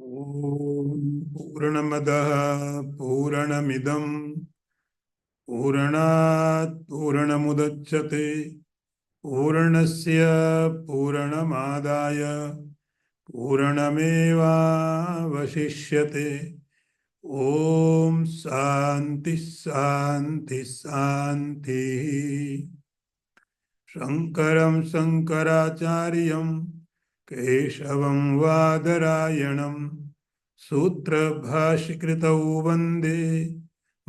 ॐ पूर्णमदः पूर्णमिदं पूर्णात् पूर्णमुदच्यते पूर्णस्य पूर्णमादाय पूर्णमेवावशिष्यते। ॐ शान्ति शान्ति शान्तिः। शङ्करं शङ्कराचार्यं केशवं वादरायणं सूत्रभाष्यकृतौ वन्दे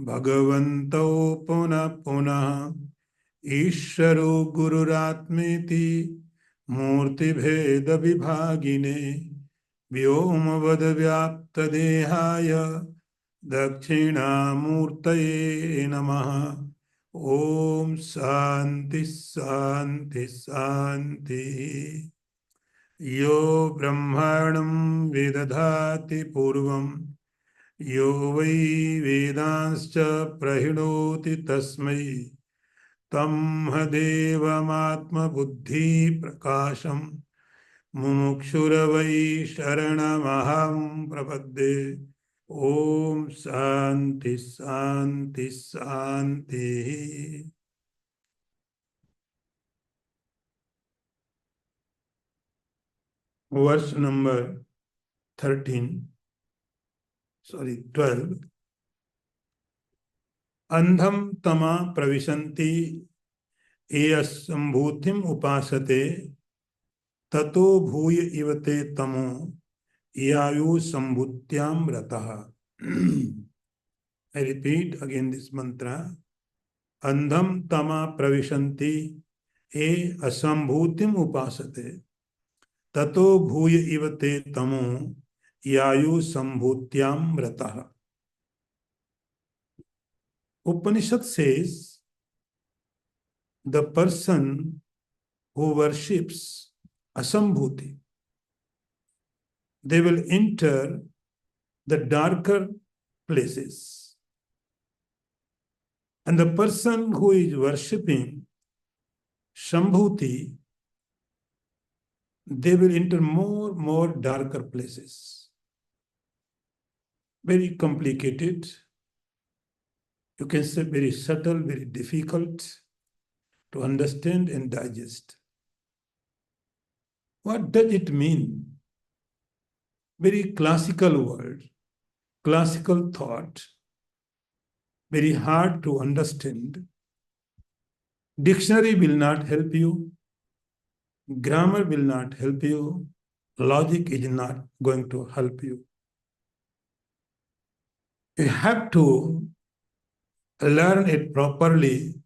भगवन्तौ पुनः पुनः। ईश्वरो गुरुरात्मेति मूर्तिभेदविभागिने व्योमवद्व्याप्तदेहाय दक्षिणामूर्तये नमः। ॐ शान्ति शान्ति शान्तिः। यो ब्रह्माणं विदधाति पूर्वं यो वै वेदांश्च प्रहिणोति तस्मै तं देवमात्मबुद्धिप्रकाशं मुमुक्षुर्वै शरणमहं प्रपद्ये। ॐ शान्ति शान्ति शान्तिः। वर्ष नंबर 12। अंधम तमा प्रविशन्ति ये संभूतिम उपासते ततो भूय इवते तमो यायु संभूत्याम रतः। I repeat again this mantra. अंधम तमा प्रविशन्ति ये असंभूतिम उपासते ततो भूय इवते तमो यायु संभूत्याम रतः. Upanishad says the person who worships asambhuti, they will enter the darker places. And the person who is worshipping Shambhuti, they will enter more darker places. Very complicated. You can say very subtle, very difficult to understand and digest. What does it mean? Very classical word, classical thought, very hard to understand. Dictionary will not help you. Grammar will not help you. Logic is not going to help you. You have to learn it properly,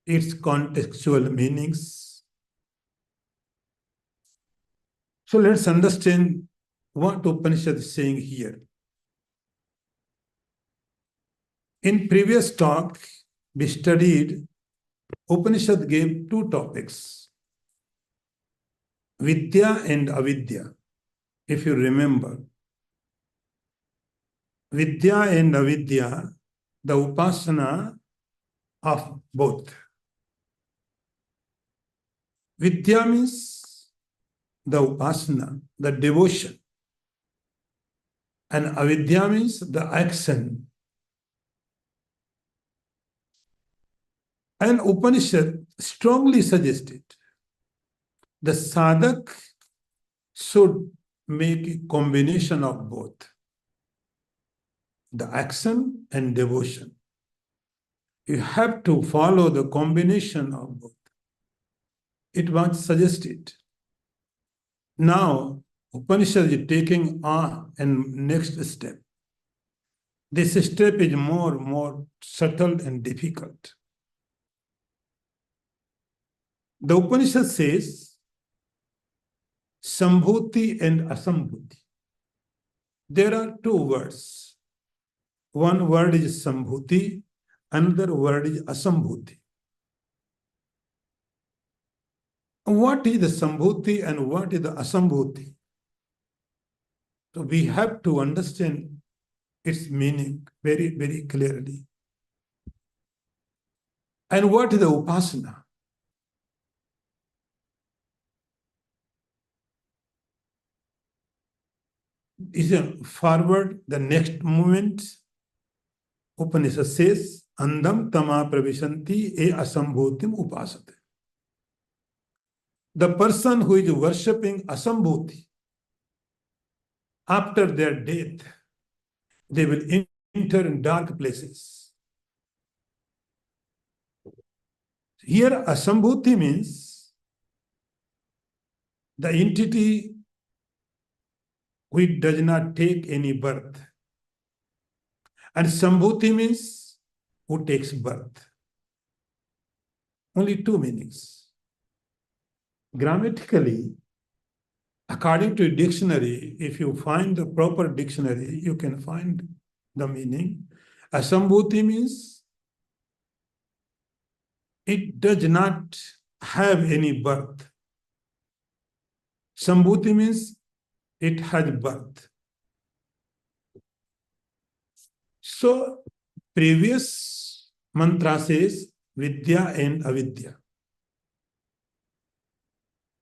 its contextual meanings. So let's understand what Upanishad is saying here. In previous talk, we studied Upanishad gave two topics, Vidya and Avidya. If you remember, Vidya and Avidya, the upasana of both. Vidya means the upasana, the devotion. And Avidya means the action. And Upanishad strongly suggested the sadhak should make a combination of both, the action and devotion. You have to follow the combination of both. It was suggested. Now, Upanishad is taking on and next step. This step is more subtle and difficult. The Upanishad says, Sambhuti and Asambhuti. There are two words. One word is Sambhuti, another word is Asambhuti. What is the Sambhuti and what is the Asambhuti? So we have to understand its meaning very clearly. And what is the Upasana? is forward, the next moment, Upanishad says, Andam tama pravishanti e asambhutim upasate. The person who is worshipping asambhuti, after their death, they will enter in dark places. Here, asambhuti means the entity which does not take any birth. And sambhuti means who takes birth. Only two meanings. Grammatically, according to a dictionary, if you find the proper dictionary, you can find the meaning. Asambhuti means it does not have any birth. Sambhuti means it has birth. So, previous mantra says Vidya and Avidya.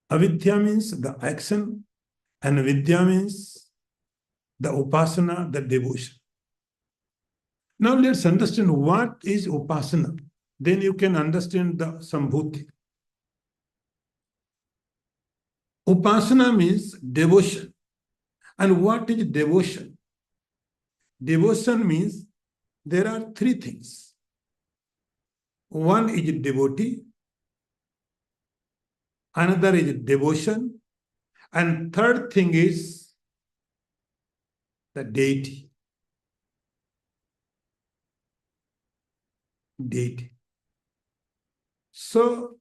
Avidya means the action, and Vidya means the upasana, the devotion. Now let's understand what is upasana. Then you can understand the sambhuti. Upasana means devotion. And what is devotion? Devotion means there are three things. One is devotee, another is devotion, and third thing is the deity. Deity. So,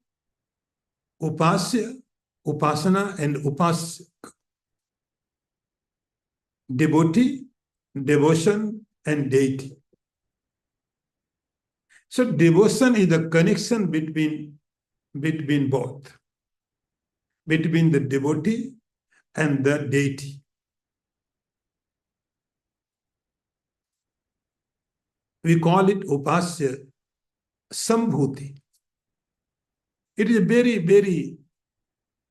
upasya, upasana, and upasya. Devotee, devotion, and deity. So, devotion is the connection between both, between the devotee and the deity. We call it upasya sambhuti. It is a very, very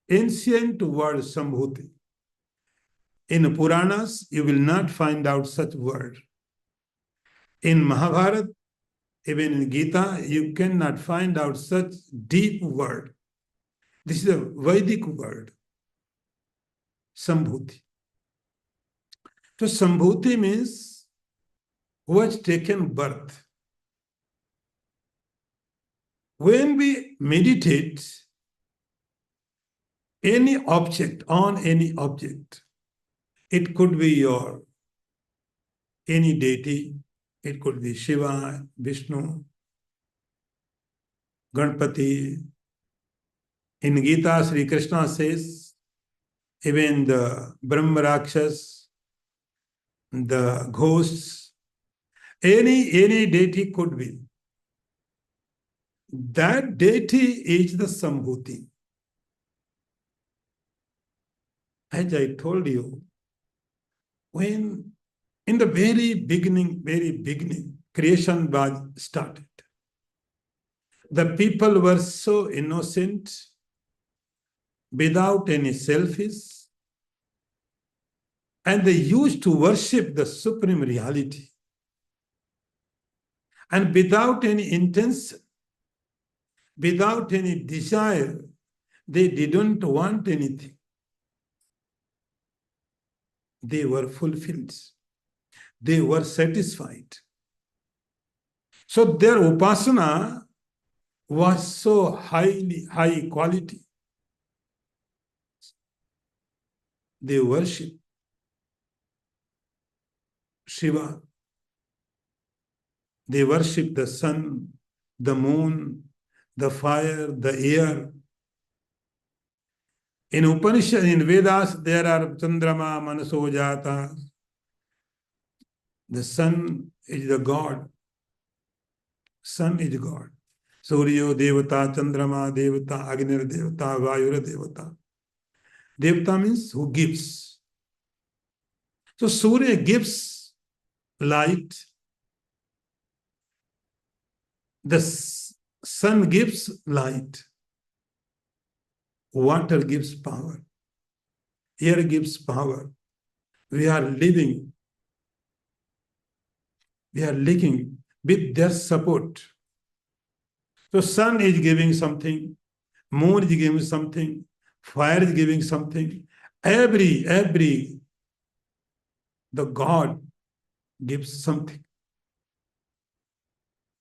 ancient word, sambhuti. In Puranas, you will not find out such word. In Mahabharata, even in Gita, you cannot find out such deep word. This is a Vedic word, sambhuti. So sambhuti means who has taken birth. When we meditate any object, on any object, it could be your any deity, it could be Shiva, Vishnu, Ganpati. In Gita, Sri Krishna says, even the Brahma Rakshas, the ghosts, any deity could be. That deity is the sambhuti. As I told you, when in the very beginning, creation was started. The people were so innocent, without any selfish, and they used to worship the supreme reality. And without any intention, without any desire, they didn't want anything. They were fulfilled. They were satisfied. So their upasana was so high quality. They worship Shiva. They worship the sun, the moon, the fire, the air. In Upanishad, in Vedas, there are Chandrama, Manaso Jata. The sun is the God. Sun is God. Suryo Devata, Chandrama Devata, Agnir Devata, Vayura Devata. Devata means who gives. So Surya gives light. The sun gives light. Water gives power. Air gives power. we are living with their support. So sun is giving something, moon is giving something, fire is giving something. Every the God gives something.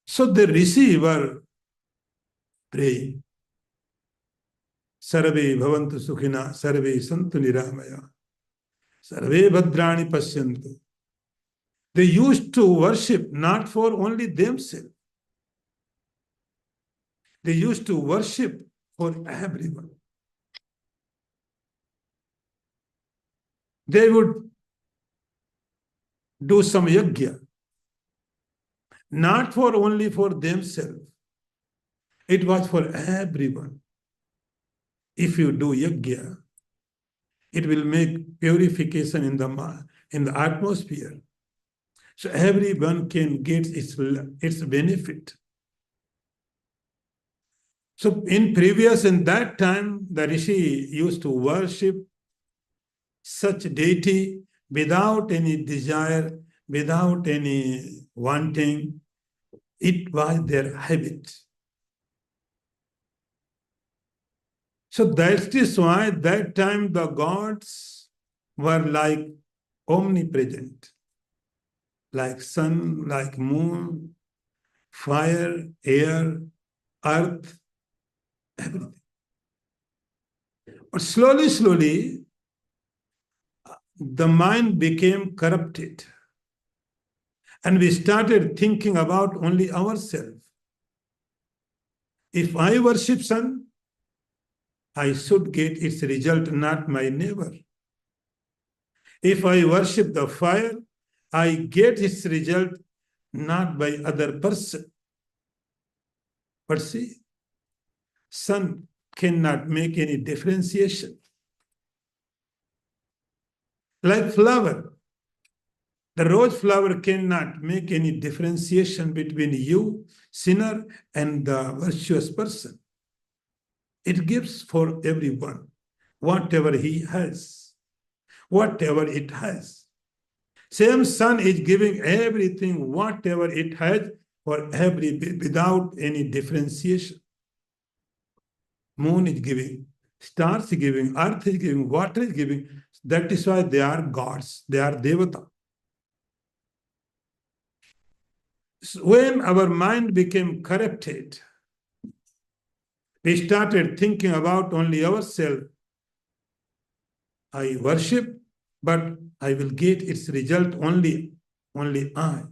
So the rishi were praying. Sarve bhavantu sukhina, sarve santu niramaya, sarve bhadrani pasyantu. They used to worship not for only themselves. They used to worship for everyone. They would do some yajna, not for only for themselves. It was for everyone. If you do yajna, it will make purification in the atmosphere. So everyone can get its benefit. So in that time, the rishi used to worship such deity without any desire, without any wanting. It was their habit. So that is why that time the gods were like omnipresent, like sun, like moon, fire, air, earth, everything. But slowly, the mind became corrupted. And we started thinking about only ourselves. If I worship sun, I should get its result, not my neighbor. If I worship the fire, I get its result, not by other person. But see, sun cannot make any differentiation. Like flower, the rose flower cannot make any differentiation between you, sinner, and the virtuous person. It gives for everyone, whatever he has, whatever it has. Same sun is giving everything, whatever it has, for every without any differentiation. Moon is giving, stars is giving, earth is giving, water is giving. That is why they are gods, they are devata. So when our mind became corrupted, we started thinking about only ourselves. I worship, but I will get its result only I.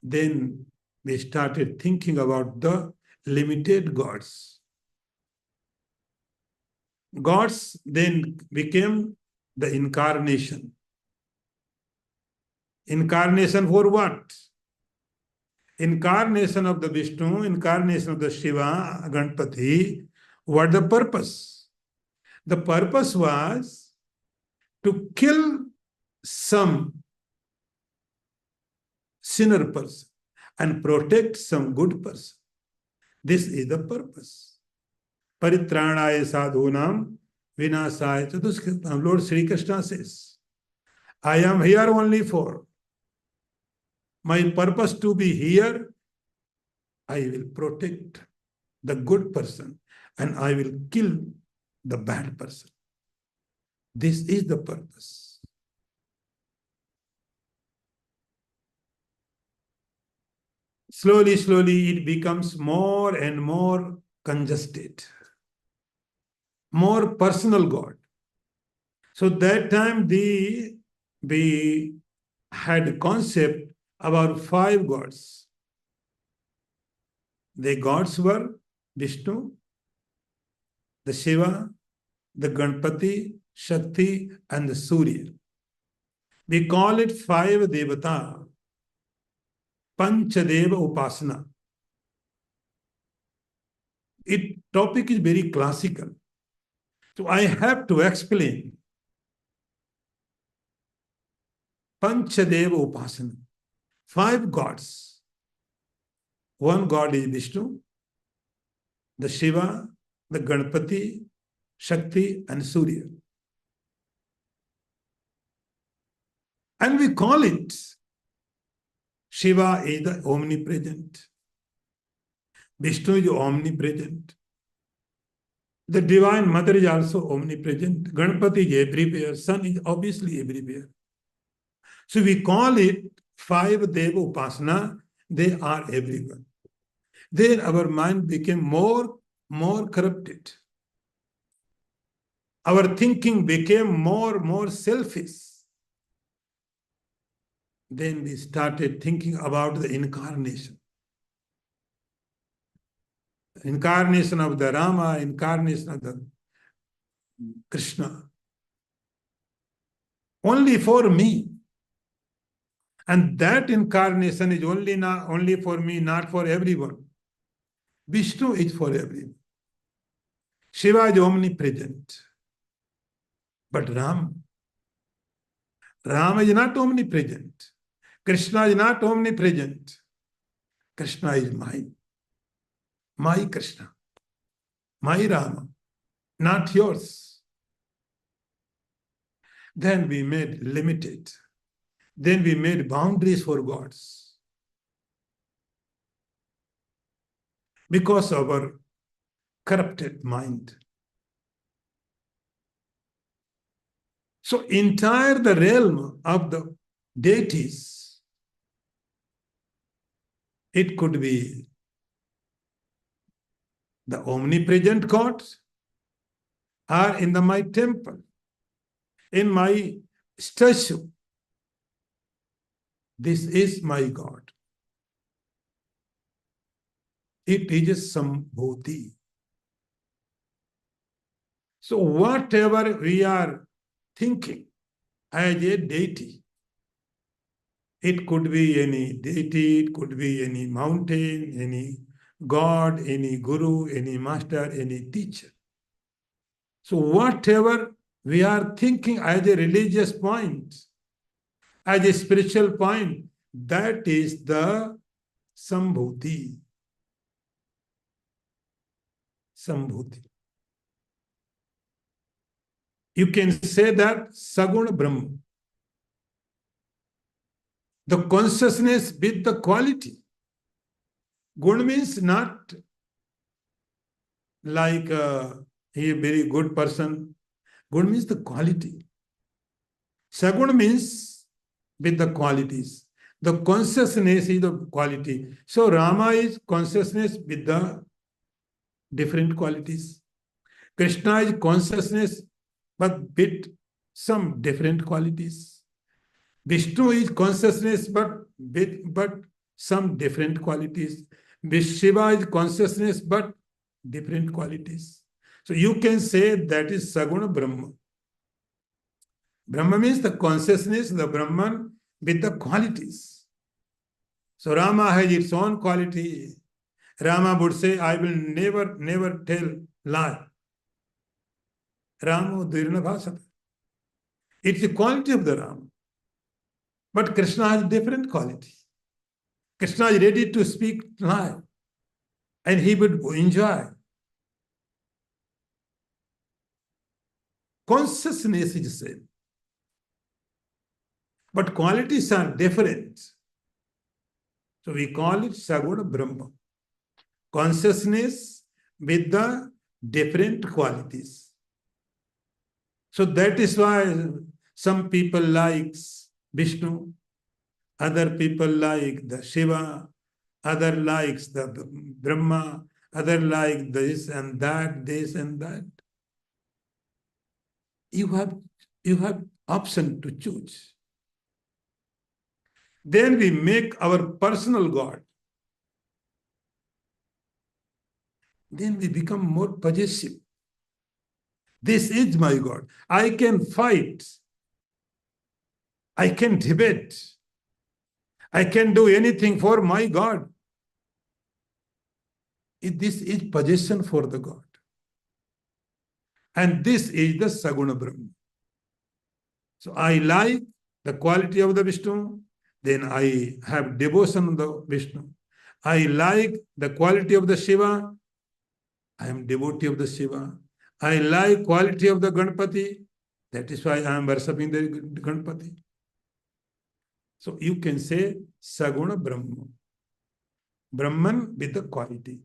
Then we started thinking about the limited gods. Gods then became the incarnation. Incarnation for what? Incarnation of the Vishnu, incarnation of the Shiva, Ganpati. What the purpose? The purpose was to kill some sinner person and protect some good person. This is the purpose. Paritranaya sadhunam vinasaya chaduskritam. Lord Sri Krishna says, I am here only for my purpose to be here. I will protect the good person and I will kill the bad person. This is the purpose. Slowly, it becomes more and more congested, more personal God. So that time we had concept about 5 gods. The gods were Vishnu, the Shiva, the Ganpati, Shakti, and the Surya. We call it 5 Devata, Panchadeva Upasana. It topic is very classical. So I have to explain Panchadeva Upasana. 5 gods. One god is Vishnu, the Shiva, the Ganpati, Shakti, and Surya. And we call it Shiva is the omnipresent. Vishnu is omnipresent. The Divine Mother is also omnipresent. Ganpati is everywhere. Sun is obviously everywhere. So we call it five Deva Upasana. They are everywhere. Then our mind became more corrupted. Our thinking became more selfish. Then we started thinking about the incarnation. Incarnation of the Rama, incarnation of the Krishna. Only for me. And that incarnation is only for me, not for everyone. Vishnu is for everyone. Shiva is omnipresent. But Rama is not omnipresent. Krishna is not omnipresent. Krishna is mine. My Krishna. My Rama. Not yours. Then we made limited. Then we made boundaries for gods. Because of our corrupted mind. So entire the realm of the deities, it could be the omnipresent God, or in my temple, in my statue. This is my God. It is Sambhuti. So whatever we are thinking as a deity, it could be any deity, it could be any mountain, any God, any guru, any master, any teacher. So whatever we are thinking as a religious point, as a spiritual point, that is the Sambhuti. Sambhuti. You can say that Saguna Brahma. The consciousness with the quality. Gun means not like he a very good person. Gun means the quality. Saguna means with the qualities. The consciousness is the quality. So Rama is consciousness with the different qualities. Krishna is consciousness but with some different qualities. Vishnu is consciousness but some different qualities. Shiva is consciousness but different qualities. So you can say that is Saguna Brahma. Brahma means the consciousness, the Brahman with the qualities. So Rama has its own quality. Rama would say, I will never tell lie. Rama Dirna Bhasata. It's the quality of the Rama. But Krishna has different quality. Krishna is ready to speak lie. And he would enjoy. Consciousness is the same. But qualities are different. So we call it Saguna Brahma. Consciousness with the different qualities. So that is why some people like Vishnu, other people like the Shiva, other likes the Brahma, other like this and that, this and that. You have option to choose. Then we make our personal God. Then we become more possessive. This is my God. I can fight. I can debate. I can do anything for my God. This is possession for the God. And this is the Saguna Brahma. So I like the quality of the Vishnu, then I have devotion of the Vishnu. I like the quality of the Shiva, I am devotee of the Shiva. I like quality of the Ganpati, that is why I am worshipping the Ganpati. So you can say Saguna Brahma. Brahman with the quality.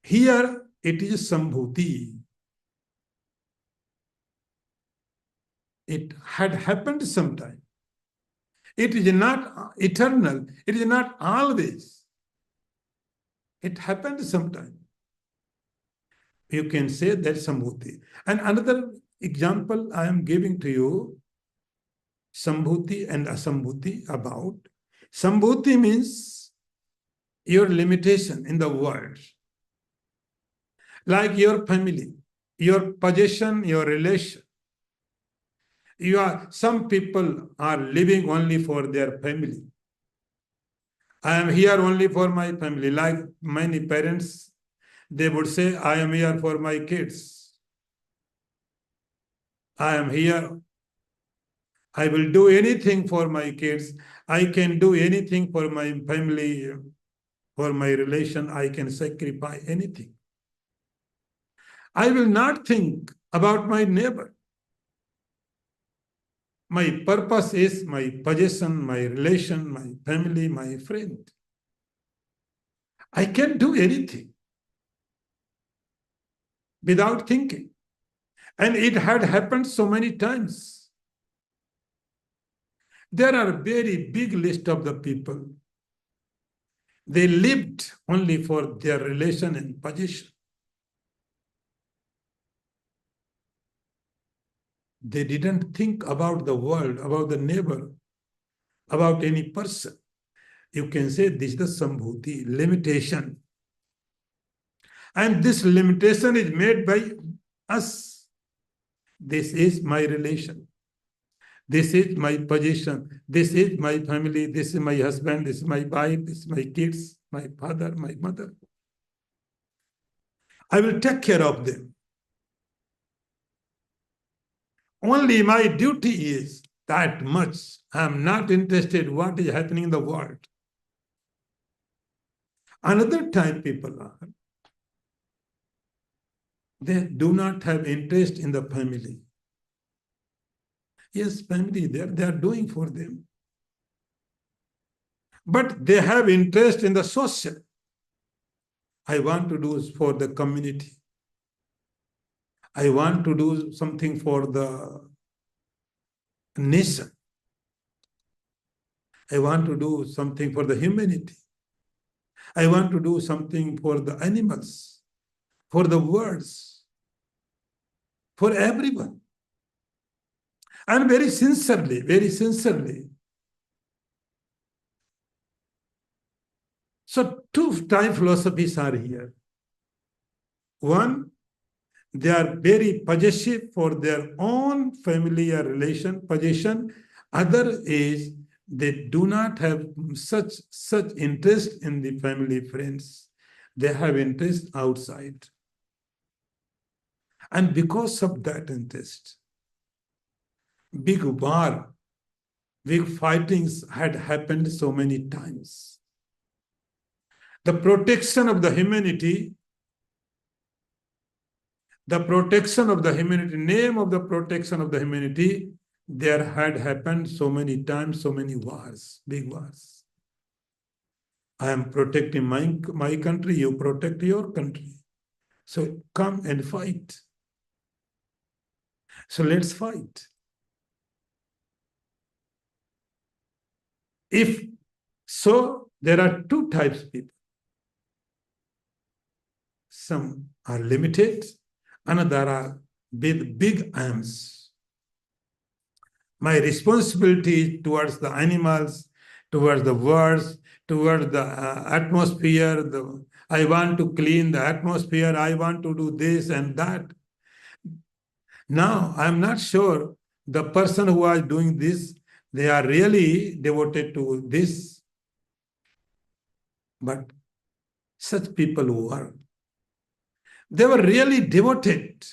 Here it is Sambhuti. It had happened sometime. It is not eternal. It is not always. It happened sometime. You can say that Sambhuti. And another example I am giving to you, Sambhuti and Asambhuti about. Sambhuti means your limitation in the world. Like your family, your possession, your relation. Some people are living only for their family. I am here only for my family. Like many parents, they would say, I am here for my kids. I am here. I will do anything for my kids. I can do anything for my family, for my relation. I can sacrifice anything. I will not think about my neighbor. My purpose is my possession, my relation, my family, my friend. I can do anything without thinking. And it had happened so many times. There are a very big list of the people. They lived only for their relation and possession. They didn't think about the world, about the neighbor, about any person. You can say this is the Sambhuti, limitation. And this limitation is made by us. This is my relation. This is my possession. This is my family. This is my husband. This is my wife. This is my kids, my father, my mother. I will take care of them. Only my duty is that much. I am not interested in what is happening in the world. Another type people are, they do not have interest in the family. Yes, family, they are doing for them. But they have interest in the social. I want to do for the community. I want to do something for the nation. I want to do something for the humanity. I want to do something for the animals, for the birds, for everyone. And very sincerely, very sincerely. So two type philosophies are here. One, they are very possessive for their own family or relation, possession. Other is they do not have such interest in the family, friends. They have interest outside. And because of that interest, big war, big fightings had happened so many times. The protection of the humanity, name of the protection of the humanity, there had happened so many times, so many wars, big wars. I am protecting my country, you protect your country. So come and fight. So let's fight. If so, there are two types of people. Some are limited, another are with big arms. My responsibility towards the animals, towards the birds, towards the atmosphere. I want to clean the atmosphere. I want to do this and that. Now, I'm not sure the person who is doing this, they are really devoted to this. But such people who are, they were really devoted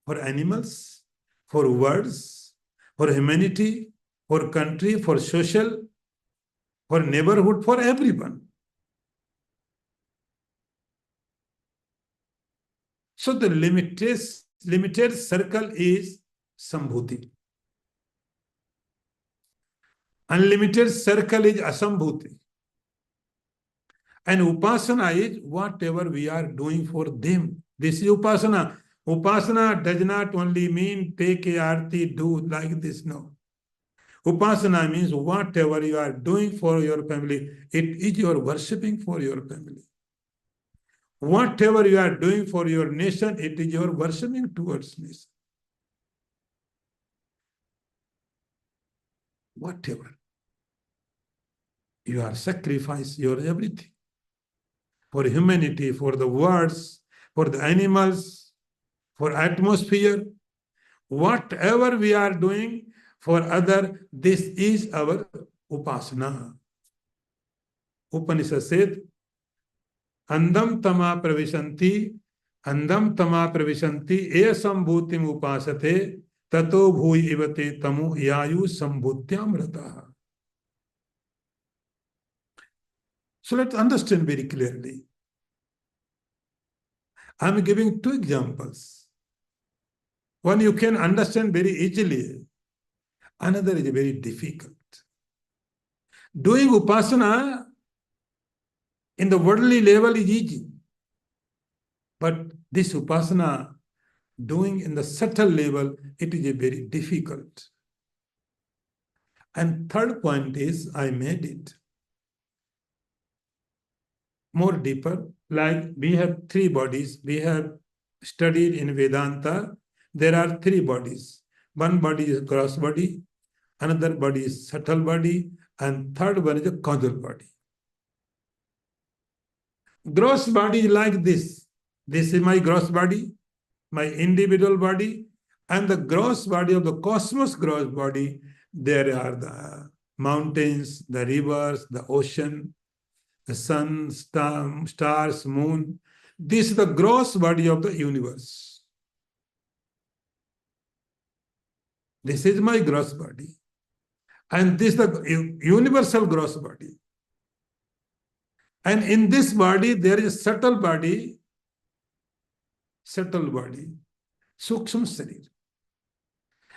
for animals, for words, for humanity, for country, for social, for neighborhood, for everyone. So the limited circle is Sambhuti. Unlimited circle is asambhuti. And upasana is whatever we are doing for them. This is upasana. Upasana does not only mean take a arti, do like this. No. Upasana means whatever you are doing for your family, it is your worshipping for your family. Whatever you are doing for your nation, it is your worshipping towards nation. Whatever. You are sacrifice your everything. For humanity, for the words, for the animals, for atmosphere, whatever we are doing for other, this is our upasana. Upanishad said, andam tama pravishanti, e sambhutim upasate, tato bhui ivate tamu yayu sambhutyam rataha. So let's understand very clearly. I'm giving two examples. One you can understand very easily. Another is very difficult. Doing upasana in the worldly level is easy. But this upasana, doing in the subtle level, it is a very difficult. And third point is, I made it more deeper. Like we have three bodies. We have studied in Vedanta. There are three bodies. One body is gross body, another body is subtle body, and third one is a causal body. Gross body is like this. This is my gross body, my individual body, and the gross body of the cosmos gross body. There are the mountains, the rivers, the ocean, the sun, stars, moon. This is the gross body of the universe. This is my gross body. And this is the universal gross body. And in this body, there is a subtle body, Sukshma Sharir.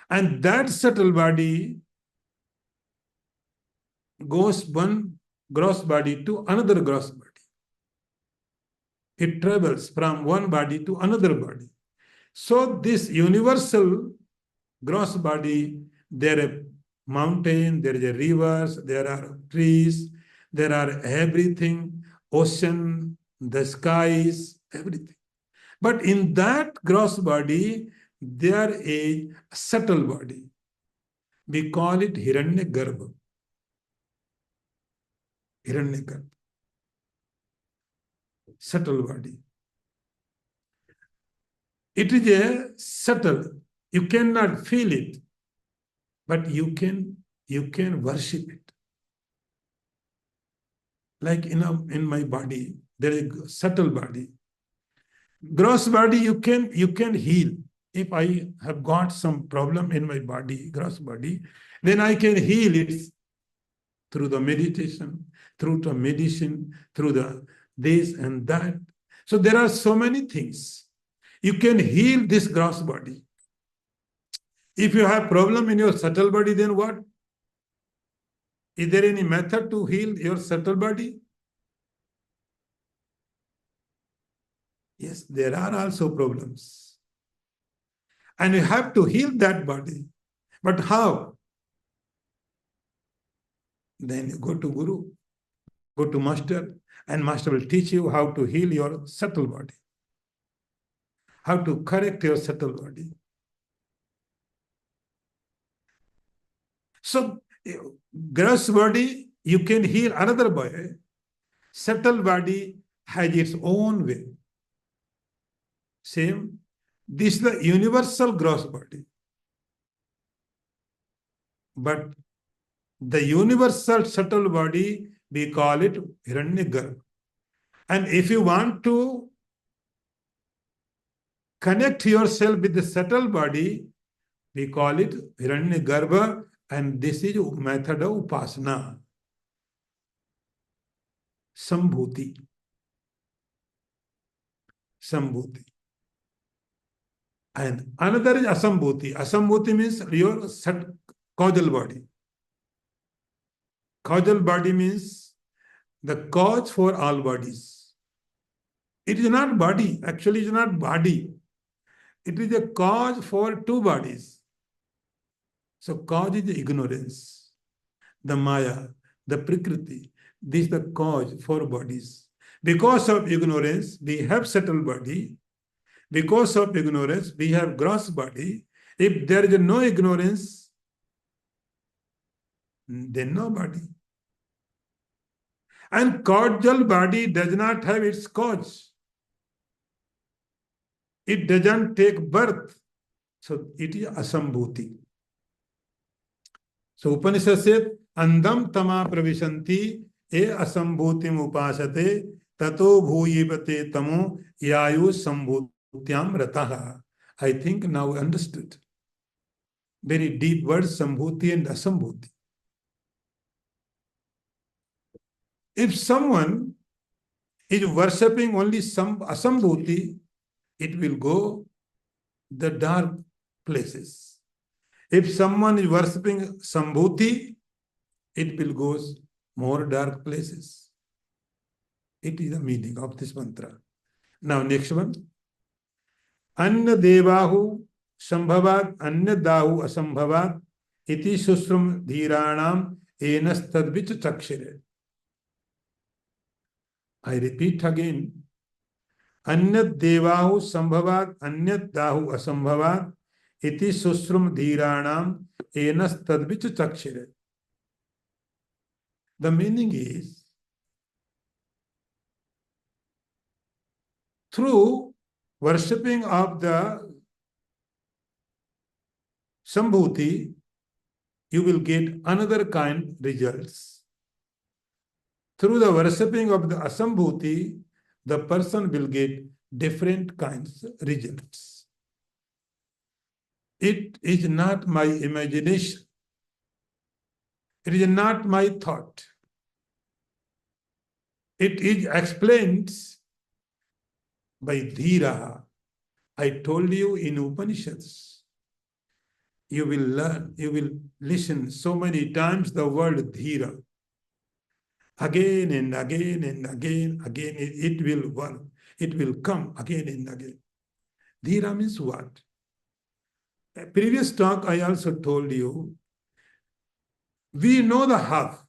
And that subtle body goes one gross body to another gross body. It travels from one body to another body. So this universal gross body, there are mountains, there is a rivers, there are trees, there are everything, ocean, the skies, everything. But in that gross body, there is a subtle body. We call it Hiranyagarbha. Hiranyagarbha. Subtle body. It is a subtle. You cannot feel it, but you can worship it. Like in my body, there is a subtle body. Gross body, you can heal. If I have got some problem in my body, gross body, then I can heal it through the meditation, through the medicine, through the this and that. So there are so many things. You can heal this gross body. If you have problem in your subtle body, then what? Is there any method to heal your subtle body? Yes, there are also problems. And you have to heal that body. But how? Then you go to Guru, go to Master, and Master will teach you how to heal your subtle body, how to correct your subtle body. So, gross body, you can heal another body. Subtle body has its own way. Same. This is the universal gross body. But the universal subtle body, we call it Hiranyagarbha. And if you want to connect yourself with the subtle body, we call it Hiranyagarbha, and this is a method of upasana. Sambhuti. Sambhuti. And another is asambhuti. Asambhuti means your causal body. Causal body means the cause for all bodies. It is not body. Actually, it is not body. It is a cause for two bodies. So cause is the ignorance, the Maya, the Prakriti. This is the cause for bodies. Because of ignorance, we have subtle body. Because of ignorance, we have gross body. If there is no ignorance, then no body. And causal body does not have its cause. It doesn't take birth. So it is asambhuti. So Upanishad says, andam tama pravishanti e asambhutim upasate tato bhuyivate tamo yayu sambhutyam rataha. I think now understood. Very deep words, sambhuti and asambhuti. If someone is worshipping only some asambhuti, it will go the dark places. If someone is worshipping sambhuti, it will go more dark places. It is the meaning of this mantra. Now, next one. Anya devahu sambhavat anya dahu asambhavat iti susrum dhiranam enas tadvich chakshire. I repeat again. Anyat devahu sambhavat anyat dahu asambhavat iti susrum dhiranam enas tadvich chakshire. The meaning is, through worshipping of the sambhuti, you will get another kind results. Through the worshipping of the asambhuti, the person will get different kinds of results. It is not my imagination. It is not my thought. It is explained by Dhira. I told you in Upanishads. You will learn, you will listen so many times the word Dhira. Again and again and again, it will work. It will come again and again. Dhira means what? A previous talk I also told you, we know the half.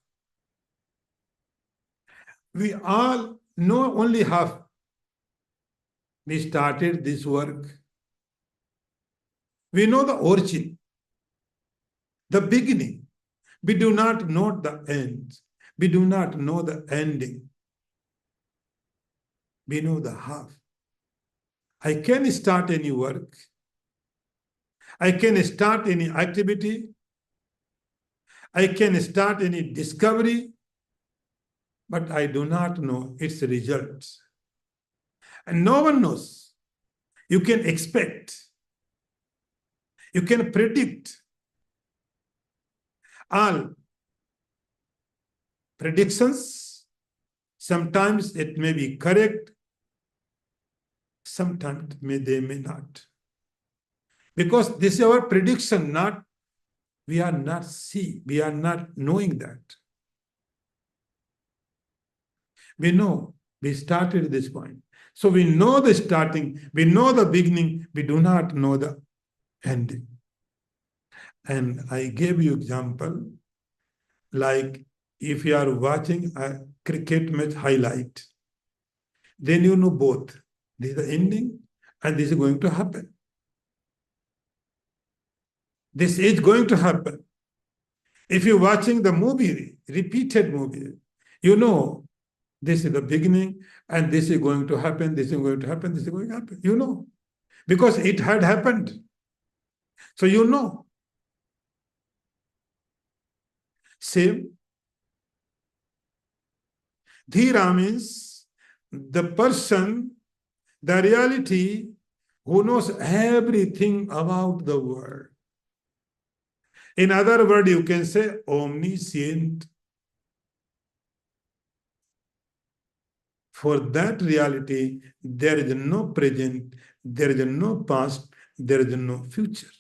We all know only half. We started this work. We know the origin, the beginning. We do not know the end. We do not know the ending. We know the half. I can start any work. I can start any activity. I can start any discovery, but I do not know its results. And no one knows. You can expect. You can predict. All predictions, sometimes it may be correct, sometimes they may not. Because this is our prediction, we are not knowing that. We know, we started at this point. So we know the starting, we know the beginning, we do not know the ending. And I gave you example, like if you are watching a cricket match highlight, then you know both. This is the ending and this is going to happen. This is going to happen. If you're watching the movie, repeated movie, you know this is the beginning and this is going to happen, this is going to happen, this is going to happen. You know, because it had happened. So you know. Same. Dhira means the person, the reality who knows everything about the world. In other words, you can say omniscient. For that reality, there is no present, there is no past, there is no future.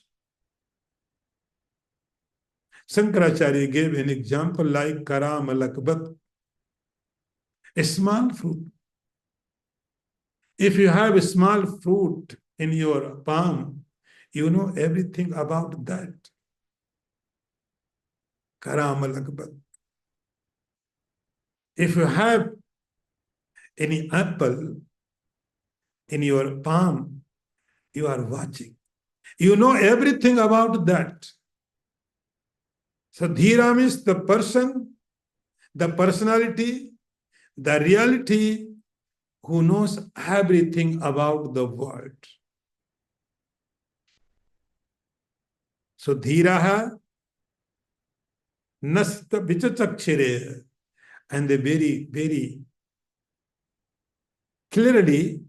Shankaracharya gave an example like karam lakbat, a small fruit. If you have a small fruit in your palm, you know everything about that. Karam lakbat. If you have any apple in your palm, you are watching. You know everything about that. So Dhira means the person, the personality, the reality who knows everything about the world. So Dhiraha Nasta Vichachakshire. And they very clearly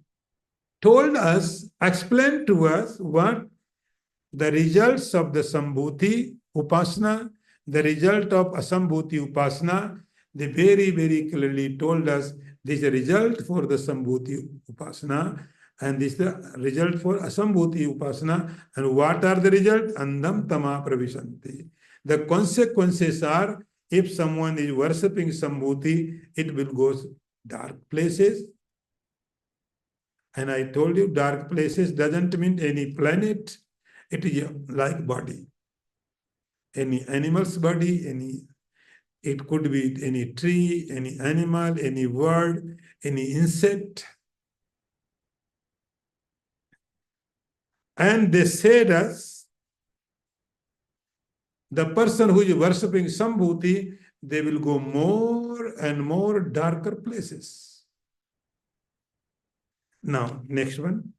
told us, explained to us what the results of the Sambhuti Upasana, the result of Asambhuti Upasana. They very clearly told us this is a result for the Sambhuti Upasana and this is the result for Asambhuti Upasana. And what are the results? Andam Tama Pravishanti. The consequences are, if someone is worshipping Sambhuti, it will go dark places. And I told you, dark places doesn't mean any planet. It is like body. Any animal's body, it could be any tree, any animal, any bird, any insect. And they said us, the person who is worshipping Sambhuti, they will go more and more darker places. Now, next one.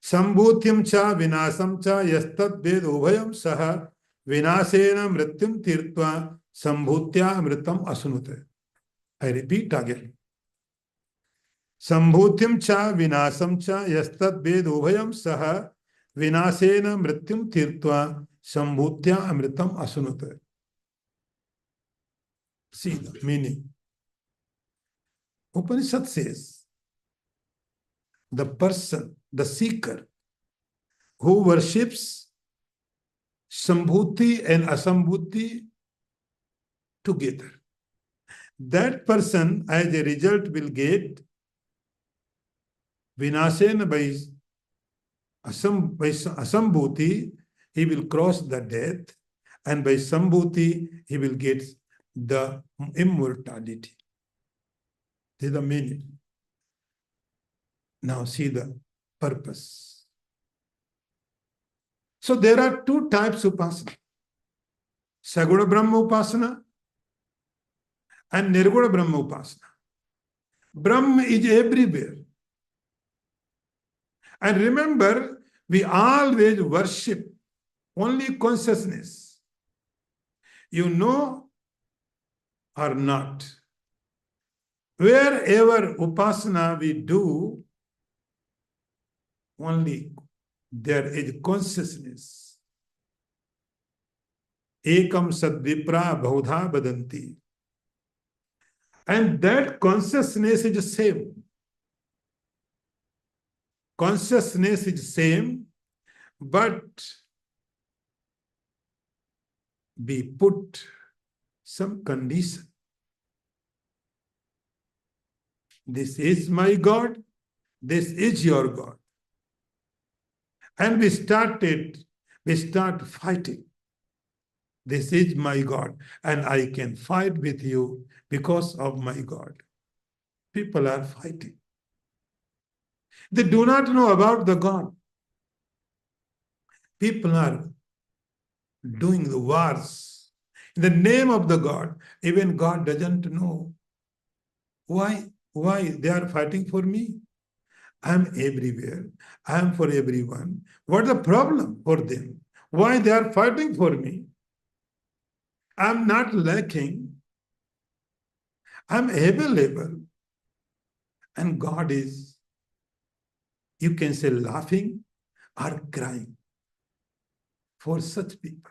Sambhutyam cha vinasam cha yastad ved ubhayam saha vinasena mrityum tirtva sambhutya amritam asunute. I repeat again. Sambhutyam cha vinasam cha yastad ved ubhayam saha vinasena mrityum tirtva sambhutya amritam asunute. See the meaning. Upanishad says, the person, the seeker, who worships Sambhuti and Asambhuti together, that person as a result will get Vinasena by Asambhuti, he will cross the death, and by Sambhuti, he will get the immortality. This is the meaning. Now see the purpose. So there are two types of upasana. Saguna Brahma upasana and Nirguna Brahma upasana. Brahma is everywhere. And remember, we always worship only consciousness. You know or not. Wherever upasana we do, only there is consciousness. Ekam sadvipra bahudha badanti. And that consciousness is the same. Consciousness is same, but we put some condition. This is my God, this is your God. And we start fighting. This is my God, and I can fight with you because of my God. People are fighting. They do not know about the God. People are doing the wars in the name of the God. Even God doesn't know. Why they are fighting for me? I am everywhere. I am for everyone. What is the problem for them? Why they are fighting for me? I am not lacking. I am available. And God is, you can say, laughing or crying for such people.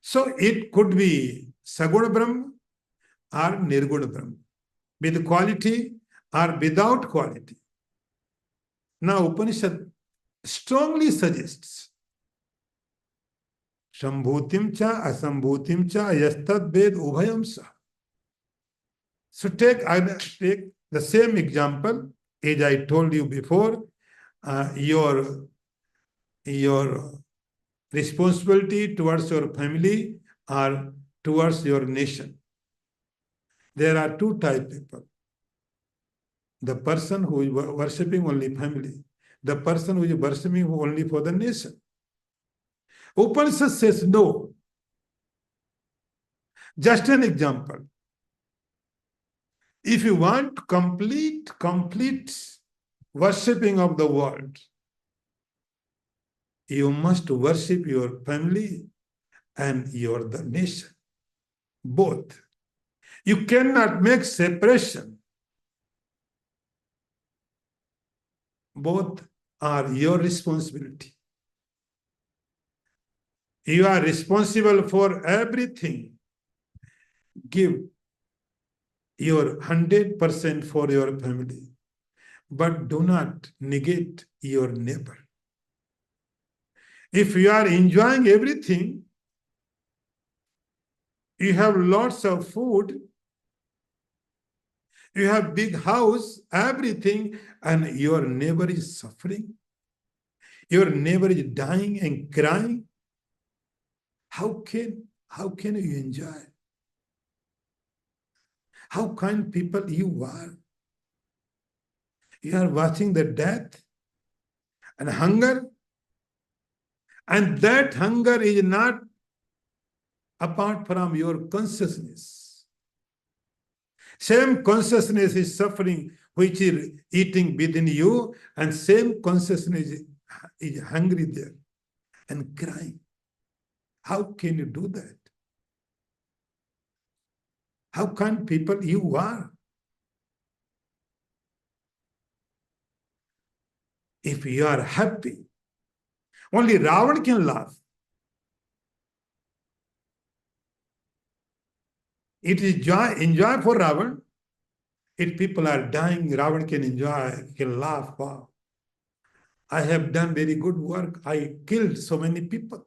So it could be Saguna Brahma or Nirguna Brahma, with quality or without quality. Now Upanishad strongly suggests Sambhutim cha asambhutim cha yastad ved ubhayam sa. So take the same example as I told you before. Your responsibility towards your family or towards your nation. There are two type people. The person who is worshipping only family. The person who is worshipping only for the nation. Upanishad says no. Just an example. If you want complete worshipping of the world, you must worship your family and the nation. Both. You cannot make separation. Both are your responsibility. You are responsible for everything. Give your 100% for your family, but do not negate your neighbor. If you are enjoying everything, you have lots of food, you have big house, everything, and your neighbor is suffering, your neighbor is dying and crying, how can you enjoy? How kind people you are. You are watching the death and hunger, and that hunger is not apart from your consciousness. Same consciousness is suffering, which is eating within you, and same consciousness is hungry there and crying. How can you do that? How kind people you are. If you are happy, only Ravan can laugh. It is enjoy for Ravan. If people are dying, Ravan can enjoy, can laugh. Wow. I have done very good work. I killed so many people.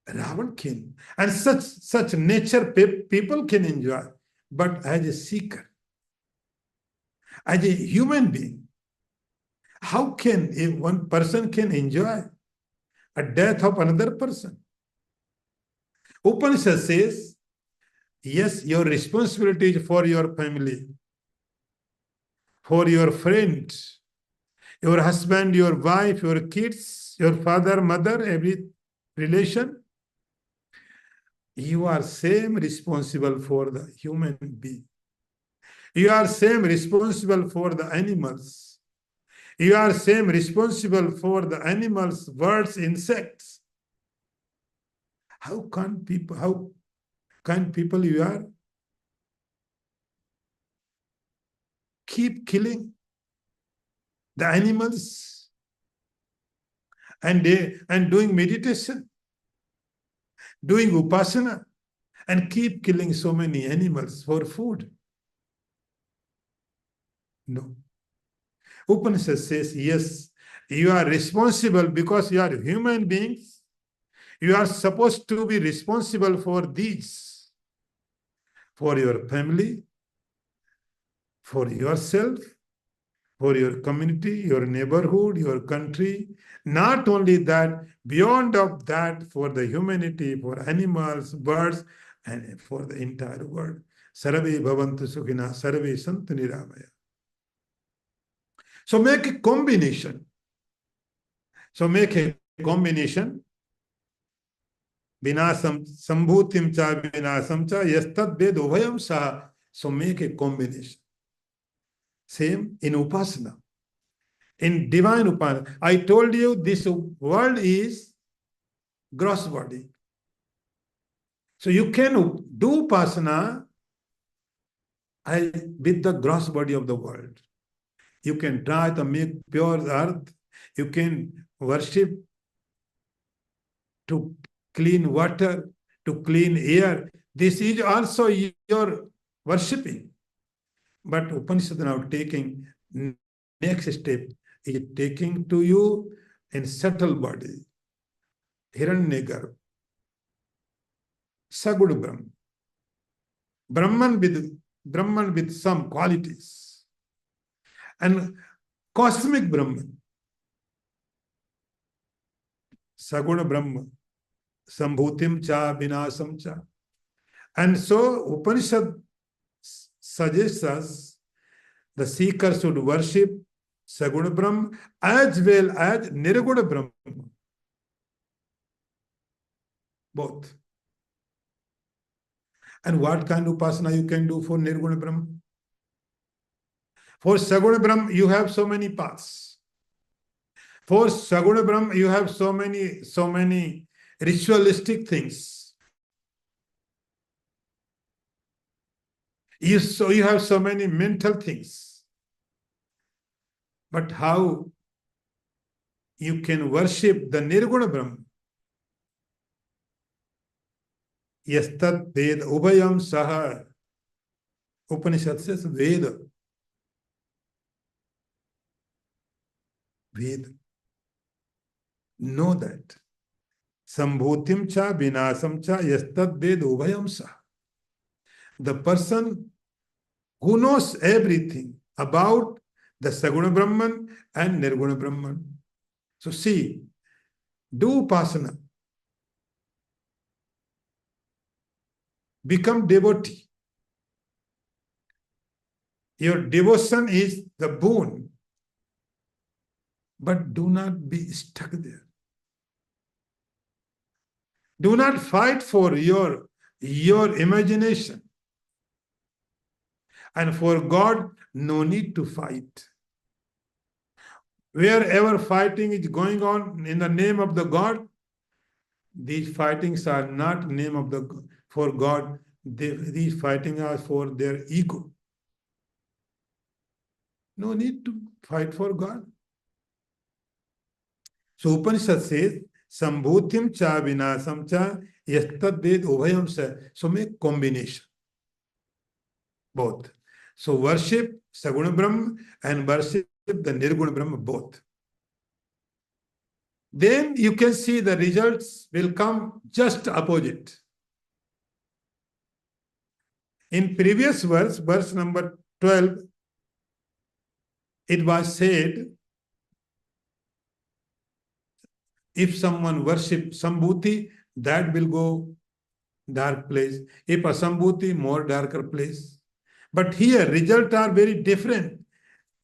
Ravan can. And such nature people can enjoy. But as a seeker, as a human being, how can one person can enjoy a death of another person? Upanishad says, yes, your responsibility is for your family, for your friends, your husband, your wife, your kids, your father, mother, every relation. You are same responsible for the human being. You are same responsible for the animals. You are same responsible for the animals, birds, insects. How kind people you are? Keep killing the animals and doing meditation, doing upasana, and keep killing so many animals for food. No. Upanishad says, yes, you are responsible because you are human beings. You are supposed to be responsible for these, for your family, for yourself, for your community, your neighborhood, your country. Not only that, beyond of that, for the humanity, for animals, birds, and for the entire world. Sarve bhavantu sukhina, sarve santu niramaya. So make a combination. Vinasam sambhutim cha vinasam cha yastad ved ubhayam saha. So make a combination. Same in upasana. In divine upasana. I told you this world is gross body. So you can do upasana with the gross body of the world. You can try to make pure earth. You can worship to clean water, to clean air. This is also your worshipping. But Upanishad now taking next step is taking to you in subtle body, Hiranyagarbha, Sagud Brahman, Brahman with some qualities, and cosmic Brahman, Saguna Brahma, Sambhutim cha, Vinasam cha. And so Upanishad suggests us the seeker should worship Saguna Brahma as well as Nirguna Brahma. Both. And what kind of upasana you can do for Nirguna Brahma? For Saguna Brahma, you have so many paths. For Saguna Brahma, you have so many ritualistic things. You have so many mental things. But how you can worship the Nirguna Brahma? Yastat Ved Ubhayam Saha. Upanishad says Veda. Veda. Know that. Sambhutim cha vinasam cha yastat ved ubhayam sa. The person who knows everything about the Saguna Brahman and Nirguna Brahman. So see, do upasana. Become devotee. Your devotion is the boon. But do not be stuck there. Do not fight for your imagination. And for God, no need to fight. Wherever fighting is going on in the name of the God, these fightings are not name of the for God. These fighting are for their ego. No need to fight for God. So Upanishad says, Sambhutim cha vinasam cha yastad ved ubhayam sa. So make combination. Both. So worship Saguna Brahma and worship the Nirguna Brahma both. Then you can see the results will come just opposite. In previous verse number 12, it was said, if someone worships Sambhuti, that will go dark place. If Asambhuti, more darker place. But here, results are very different.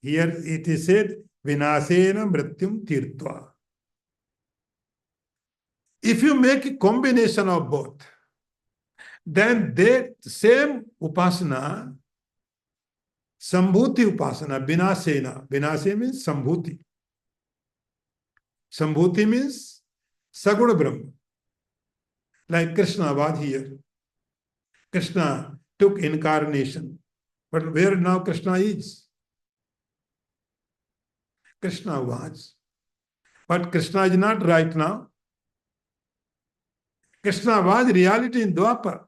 Here it is said, Vinasena Mrityum Tirtva. If you make a combination of both, then that same upasana, Sambhuti upasana, Vinasena. Vinasena means Sambhuti. Sambhuti means Saguna Brahma. Like Krishna was here. Krishna took incarnation. But where now Krishna is? Krishna was. But Krishna is not right now. Krishna was reality in Dwapar.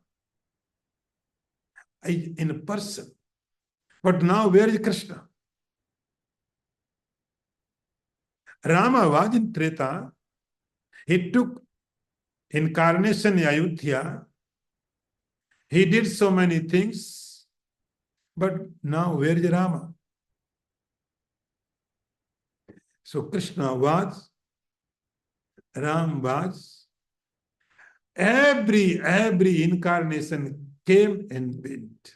In a person. But now where is Krishna? Rama was in Treta. He took incarnation in Ayodhya. He did so many things. But now where is Rama? So Krishna was, Ram was. Every incarnation came and went.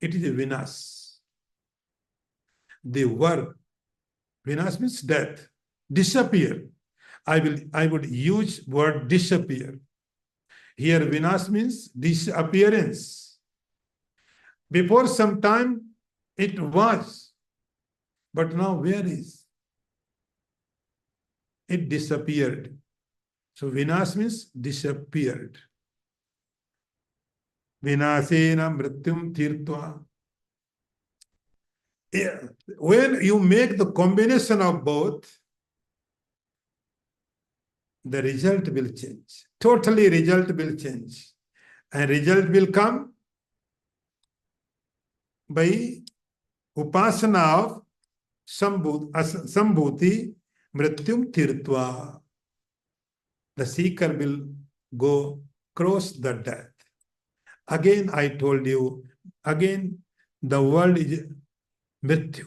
It is a vinas. They were. Vinas means death. Disappear. I would use word disappear. Here vinas means disappearance. Before some time it was. But now where is? It disappeared. So vinas means disappeared. Vinasena mrityum tirtva. When you make the combination of both, the result will change. Totally result will change. And result will come by upasana of Sambhuti, Mrityum tirtva. The seeker will go cross the death. Again, I told you, again, the word is mrityu,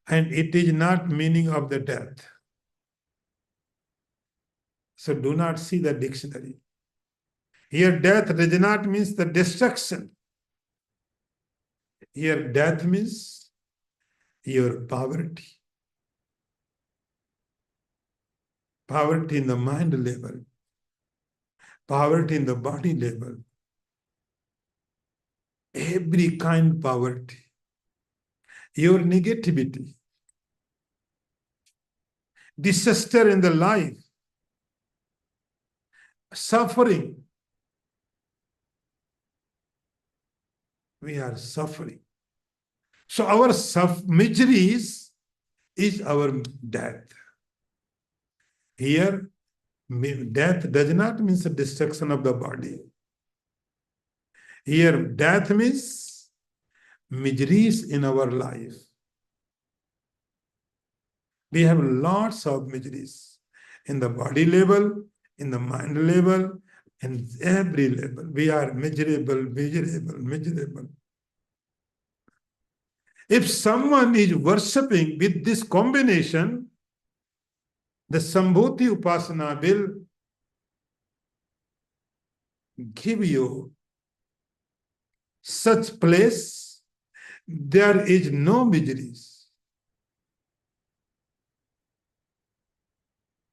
and it is not meaning of the death. So do not see the dictionary. Here, death does not mean the destruction. Here, death means your poverty. Poverty in the mind level, poverty in the body level, every kind of poverty, your negativity, disaster in the life, suffering. We are suffering. So our miseries is our death. Here, death does not mean the destruction of the body. Here, death means miseries in our life. We have lots of miseries in the body level, in the mind level, in every level. We are miserable, miserable, miserable. If someone is worshipping with this combination, the Sambhuti Upasana will give you such place, there is no miseries.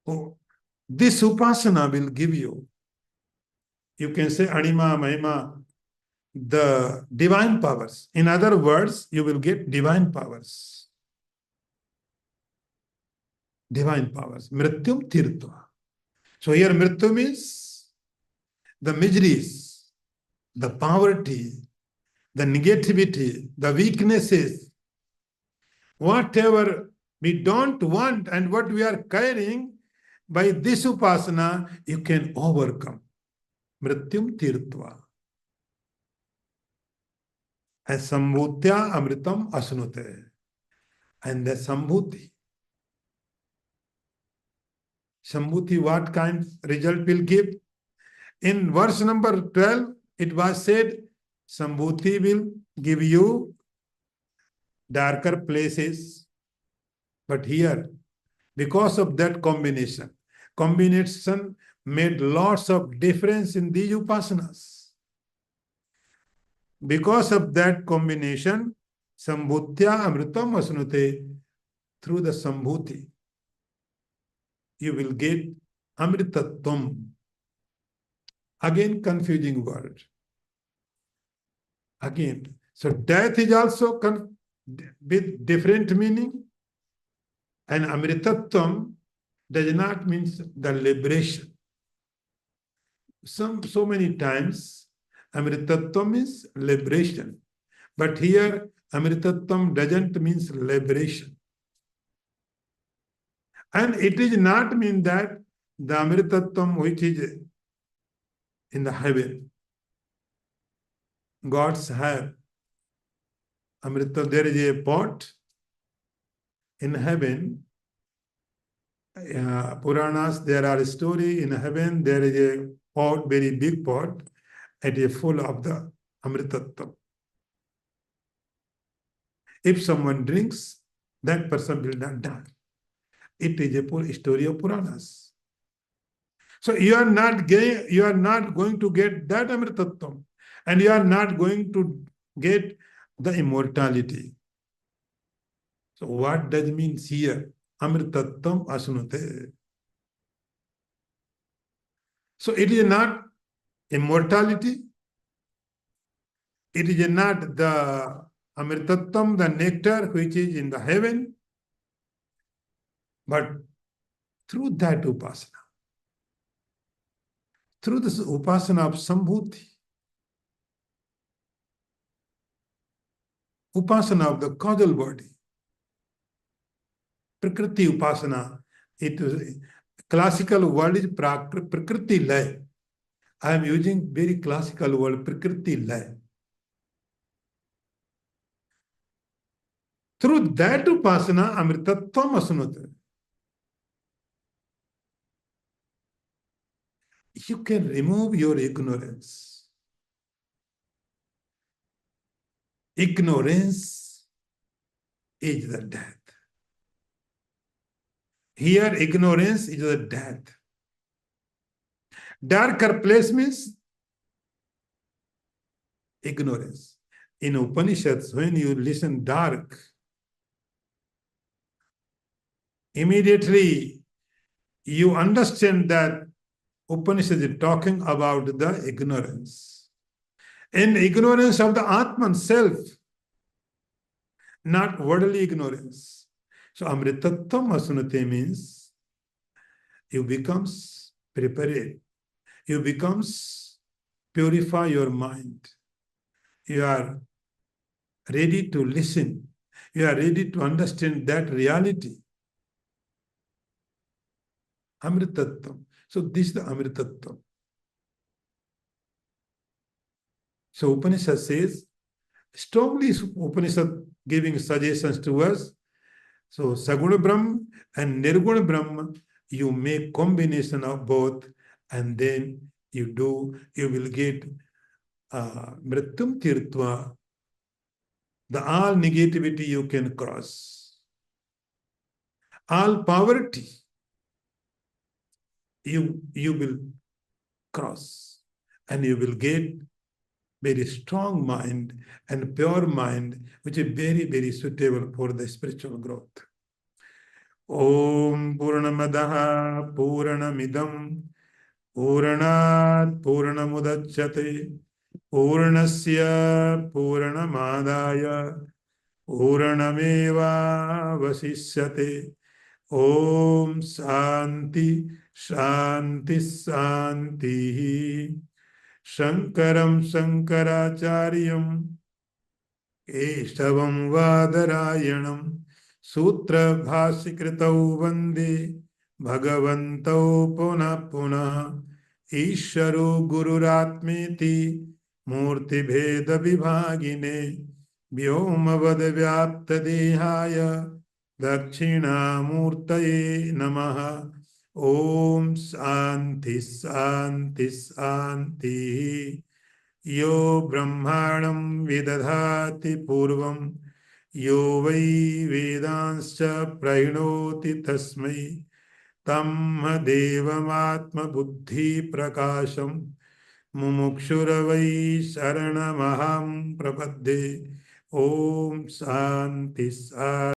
Oh, this Upasana will give you, you can say Anima, Mahima, the divine powers. In other words, you will get divine powers. Divine powers. Mrityum tirtva. So here Mrityu means the miseries, the poverty, the negativity, the weaknesses, whatever we don't want and what we are carrying, by this upasana, you can overcome. Mrityum tirtva. And sambhutya amritam asnute. And the sambhuti. Sambhuti, what kind of result will give? In verse number 12, it was said, Sambhuti will give you darker places. But here, because of that combination made lots of difference in these upasanas. Because of that combination, Sambhutya Amritam Asnute, through the Sambhuti, you will get Amritatvam. Again, confusing word. Again, so death is also with different meaning, and Amritatvam does not mean the liberation. So many times, Amritatvam is liberation. But here, Amritatvam doesn't mean liberation. And it is not mean that the Amritatvam which is in the heaven. Gods have Amrita. There is a pot in heaven. Puranas, there are a story in heaven. There is a pot, very big pot. It is full of the Amritattva. If someone drinks, that person will not die. It is a story of Puranas. So you are not going to get that Amritattva, and you are not going to get the immortality. So what does it mean here? Amritattvam asunute. So it is not immortality. It is not the Amritattvam, the nectar which is in the heaven, but through that upasana, through this upasana of Sambhuti, upasana of the causal body, Prakriti upasana, it is classical word is Prakriti lay. I am using very classical word, Prakriti lay. Through that upasana, Amritattvam asunute. you can remove your ignorance. Ignorance is the death. Here, ignorance is the death. Darker place means ignorance. In Upanishads, when you listen dark, immediately you understand that Upanishad is talking about the ignorance. And ignorance of the Atman self, not worldly ignorance. So Amritattvam Asunate means you becomes prepared. You becomes purify your mind. You are ready to listen. You are ready to understand that reality. Amritattvam. So this is the Amritattvam. So Upanishad says, strongly Upanishad giving suggestions to us. So Saguna Brahma and Nirguna Brahma, you make combination of both, and then you will get Mrityum Tirtva, the all negativity you can cross. All poverty you will cross, and you will get very strong mind and pure mind, which is very, very suitable for the spiritual growth. Om Purnamadaha Purnamidam Purnat Purnamudachyate Purnasya Purnamadaya Purnameva Vasishyate. Om Shanti Shanti Shanti. Shankaram Shankaracharyam Keshavam Vadarayanam Sutra Bhasikritau Vande Bhagavantau Puna Puna Isharo Gururatmeti Murti Bheda Vibhagine Vyomavad Vyapta Dehaya Dakshina Murtaye Namaha. Om Shanti Shanti Shanti. Yo Brahmanam Vidadhati Purvam Yo Vai Vedanscha Prahinoti Tasmai Tam Devamatma Buddhi Prakasham Mumukshura Sharanamaham Prapadde. Om Shanti Shanti.